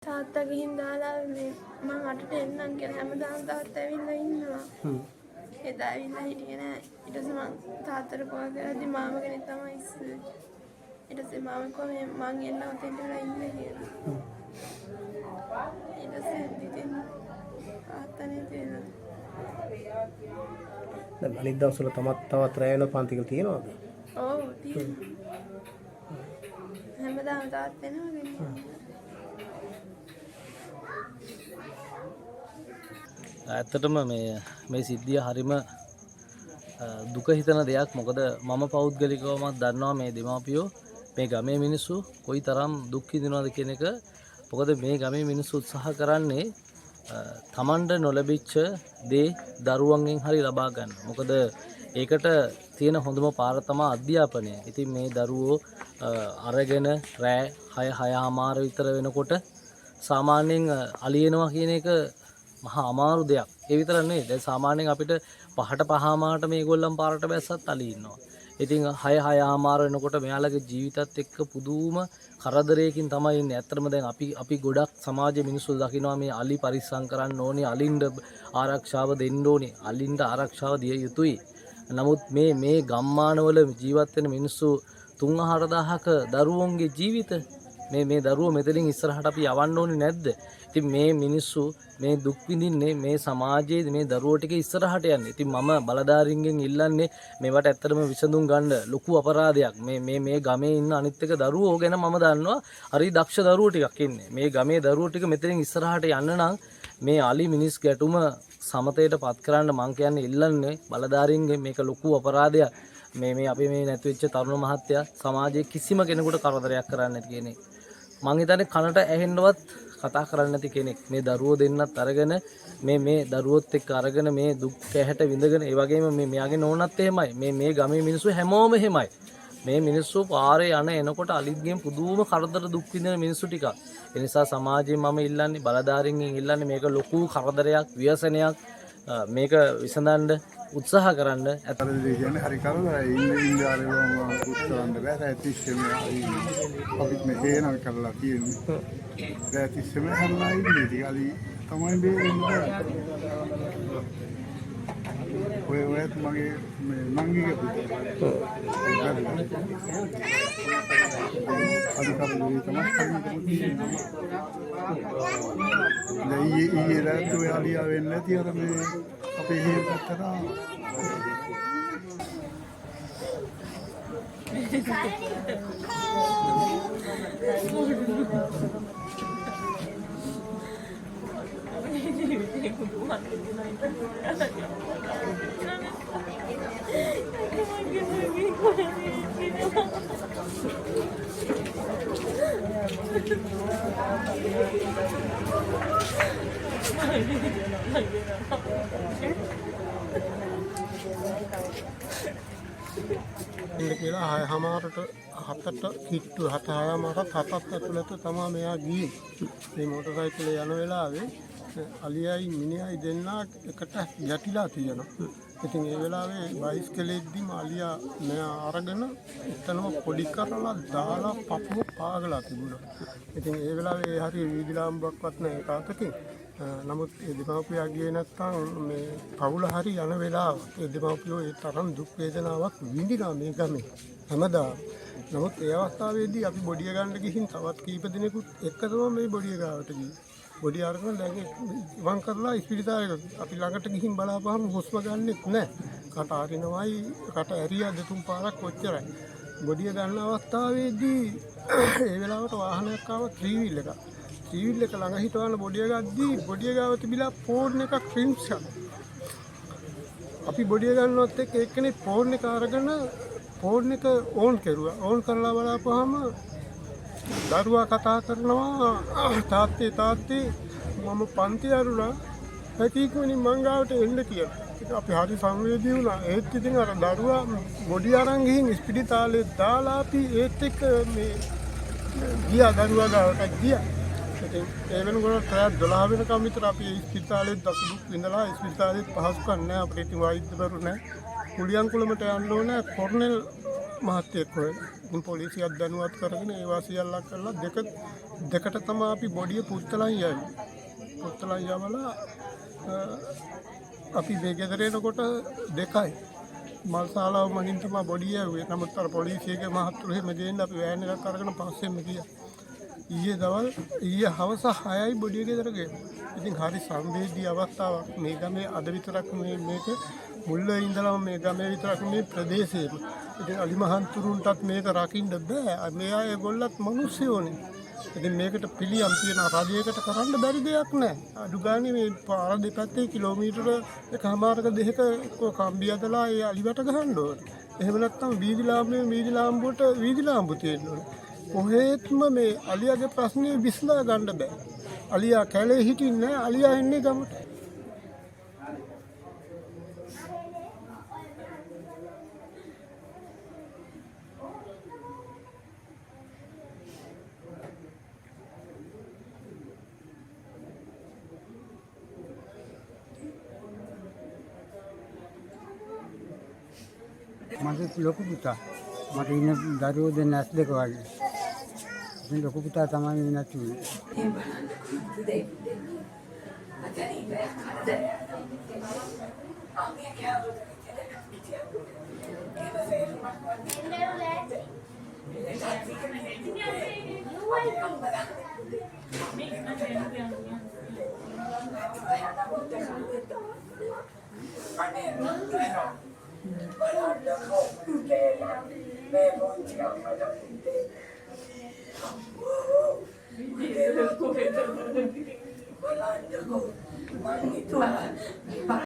තාත්තා ගිහින් දාලා මේ මම අටට එන්නම් කියලා හැමදාම තාත්තා ඇවිල්ලා ඉන්නවා. එදා ඇවිල්ලා හිටියේ නෑ. ඊට පස්සේ මං තාත්තට කෝල් කරද්දි මාම කෙනෙක් තමයි ඉස්සෙල්ලා. ඊට පස්සේ මාම කිව්වා මං එන්නම් ඔතෙන්ට වෙලා ඉන්න කියලා. ඊට පස්සේ ඉතින් තාත්තා නේද එනවා. දැන් අනිත් දවස්වල තවත් රැ වෙන පන්තිකල් තියෙනවද? ඔව් තියෙනවා. හැමදාම තාත්තා එනවා ගෙනියන්න. ඇත්තටම මේ සිද්ධිය හරිම දුක හිතන දෙයක්. මොකද මම පෞද්ගලිකවම දන්නවා මේ දෙමාපියෝ මේ ගමේ මිනිස්සු කොයි තරම් දුක් විඳිනවද කියන එක. මොකද මේ ගමේ මිනිස්සු උත්සාහ කරන්නේ තමන්ට නොලැබිච්ච දේ දරුවන්ගෙන් හරි ලබා ගන්න. මොකද ඒකට තියෙන හොඳම පාර තමයි අධ්‍යාපනය. ඉතින් මේ දරුවෝ අරගෙන රෑ 6:30 විතර වෙනකොට සාමාන්‍යයෙන් අලියනවා කියන එක මහා අමාරු දෙයක්. ඒ විතර නෙවෙයි. දැන් සාමාන්‍යයෙන් අපිට 5:05 මේගොල්ලන් පාරට බැස්සත් අලි ඉන්නවා. ඉතින් 6:30 වෙනකොට මෙයාලගේ ජීවිතත් එක්ක පුදුම කරදරයකින් තමයි ඉන්නේ. ඇත්තටම දැන් අපි ගොඩක් සමාජයේ මිනිස්සු දකිනවා මේ අලි පරිස්සම් කරන්න ඕනේ, අලින්ට ආරක්ෂාව දෙන්න ඕනේ, අලින්ට ආරක්ෂාව දිය යුතුයි. නමුත් මේ ගම්මානවල ජීවත් වෙන මිනිස්සු 3-4000ක දරුවෝන්ගේ ජීවිත මේ දරුවෝ මෙතනින් ඉස්සරහට අපි යවන්න ඕනේ නැද්ද? ඉතින් මේ මිනිස්සු මේ දුක් විඳින්නේ මේ සමාජයේ මේ දරුවෝ ටික ඉස්සරහට යන්නේ. ඉතින් මම බලධාරීන්ගෙන් ඉල්ලන්නේ මේවට ඇත්තටම විසඳුම් ගන්න ලොකු අපරාධයක්. මේ ගමේ ඉන්න අනිත් එක දරුවෝ ගැන මම දන්නවා හරි දක්ෂ දරුවෝ ටිකක් ඉන්නේ. මේ ගමේ දරුවෝ ටික මෙතනින් ඉස්සරහට යන්න නම් මේ අලි මිනිස් ගැටුම සමතයට පත් කරන්න මං කියන්නේ ඉල්ලන්නේ බලධාරීන්ගෙන්. මේක ලොකු අපරාධයක්. මේ අපි මේ නැති වෙච්ච තරුණ මහත්තයා සමාජයේ කිසිම කෙනෙකුට කරදරයක් කරන්නේ නැති කෙනෙක්. මං හිතන්නේ කනට ඇහෙන්නවත් කතා කරන්නේ නැති කෙනෙක්. මේ දරුවෝ දෙන්නත් අරගෙන මේ දරුවොත් එක්ක අරගෙන මේ දුක් කැහැට විඳගෙන ඒ වගේම මෙයාගේ නෝනත් එහෙමයි. මේ ගමේ මිනිස්සු හැමෝම එහෙමයි. මේ මිනිස්සු පාරේ යන එනකොට අලිත්ගෙන් පුදුම කරදර දුක් විඳින මිනිස්සු ටිකක්. ඒ නිසා සමාජයෙන් මම ඉල්ලන්නේ බලධාරීන්ගෙන් ඉල්ලන්නේ මේක ලොකු කරදරයක්, ව්‍යසනයක්. මේක විසඳන්න උත්සාහ කරන්න. ඇත්තටම කියන්නේ හරි කරදරයි. ඉන්නේ ආරේවම උත්සාහන්න බෑ. ඇතිස්සෙම අපිත් මේ හේනල් කරලා තියෙන්නේ. ඇතිස්සෙම හම්ලා ඉන්නේ. ටිකලි තමයි බේරෙන්නේ. ඔයත් මගේ මංගිගේ පුතේ. අද කරුණේ තමයි ඊයේ රාත්‍රියේ ඔයාලියා වෙන්නේ නැති අර මේ අපේ හේන පැත්තට ඉන්න කියලා 6:00ට කිට්ටු 7:00ට 7ත් ඇතුළත තමයි මෙයා ගියේ. මේ මොටර් සයිකලේ යන වෙලාවේ අලියයි මිනිහයි දෙන්නා එකට ගැටිලා තියෙනවා. ඉතින් ඒ වෙලාවේ බයිස්කලෙද්දිම අලියා මෙයා අරගෙන එතනම පොඩි කරලා දාලා පපුව පාගලා තිබුණා. ඉතින් ඒ වෙලාවේ හරිය වීදිලාම්බක්වත් නැහැ කාටකින්. නමුත් ඒ දෙමාපියා ගියේ නැත්තම් මේ පවුල හරි යන වෙලාව ඒ දෙමාපියෝ ඒ තරම් දුක් වේදනාවක් විඳිනා මේ ගමේ හැමදාම. නමුත් ඒ අවස්ථාවේදී අපි බොඩිය ගන්න ගිහින් තවත් කීප දිනෙකුත් එක්ක තමයි මේ බොඩිය ගාවට ගියේ. බොඩිය අරගෙන දැන් ඉවන් කරලා ඉස්පිරිතාලෙට අපි ළඟට ගිහින් බලාපුවාම හුස්ම ගන්නෙත් නැහැ. කට අරිනවයි කට ඇරියා දෙතුන් පාරක් ඔච්චරයි. බොඩිය ගන්න අවස්ථාවේදී ඒ වෙලාවට වාහනයක් ආව ත්‍රිවිල් එකක්. ත්‍රිවිල් එක ළඟ හිටවන බොඩිය ගද්දී බොඩිය ගාව තිබිලා ෆෝන් එකක් රින්ග් කරා. අපි බොඩිය ගන්නවත් එක්ක එක්කනේ ෆෝන් එක අරගෙන ෆෝන් එක ඕන් කරුවා. ඕන් කරලා බලාපුවාම දරුවා කතා කරනවා තාත්තේ මම පන්ති අරුණා හැකිකුනි මං ගාවට එන්න කියලා. ඉතින් අපි හරි සංවේදී වුණා. ඒත් ඉතින් අර දරුවා බොඩි අරන් ගිහින් ඉස්පිරිතාලේ දාලා අපි ඒත් එක්ක මේ ගියා දරුවා ගාවට ගියා. ඉතින් ඒ වෙනකොට රාත් 12 වෙනකම් විතර අපි ඉස්පිරිතාලේ දසුදුක් විඳලා ඉස්පිරිතාලේ පහසුකම් නැහැ අපිට. ඉතින් වෛද්‍යවරු නැහැ. කුලියන්කුලමට යන්න ඕනේ කොර්නල් මහත්තයෙක් හොයලා. ඉතින් පොලිසියක් දැනුවත් කරගෙන ඒවා සියල්ලක් කරලා දෙකට තමයි අපි බොඩිය පුත්තලන් යන්නේ. පුත්තලන් යවලා අපි මේ ගෙදර එනකොට 2යි. මල්ශාලාව මගින් තමයි බොඩිය යුවේ. නමුත් අර පොලිසියගේ මහත්තුරු එහෙම ගේන්න අපි වෑන් එකක් අරගෙන පස්සෙම ගියා. ඊයේ හවස 6යි බොඩිය ගෙදර ගියා. ඉතින් හරි සංවේදී අවස්ථාවක්. මේ ගමේ අද විතරක් මේක මුල්ල ඉඳලම මේ ගමේ විතරක් මේ ප්‍රදේශයේම. ඉතින් අලිමහන්තුරුන්ටත් මේක රකින්න බෑ. මේ අය ඒගොල්ලත් මිනිස්සුෝනේ. ඉතින් මේකට පිළියම් තියෙන රජයකට කරන්න බැරි දෙයක් නෑ. අඩු ගානේ මේ පාර දෙපැත්තේ කිලෝමීටර එකමාරක දෙකක කම්බි අදලා ඒ අලිවට ගහන්න ඕනේ. එහෙම නැත්නම් වීදි ලාම්බුවට වීදි ලාම්බු තියෙන්න ඕනේ. කොහෙත්ම මේ අලියාගේ ප්‍රශ්නේ විසඳා ගන්න බෑ. අලියා කැලේ හිටින්නේ නෑ. අලියා එන්නේ ගමට. මට ලොකු පුතා මට ඉන්න දරුවෝ දෙන්න ඇස් දෙක වගේ. ඉතින් ලොකු පුතා තමයි නැති වුනේ.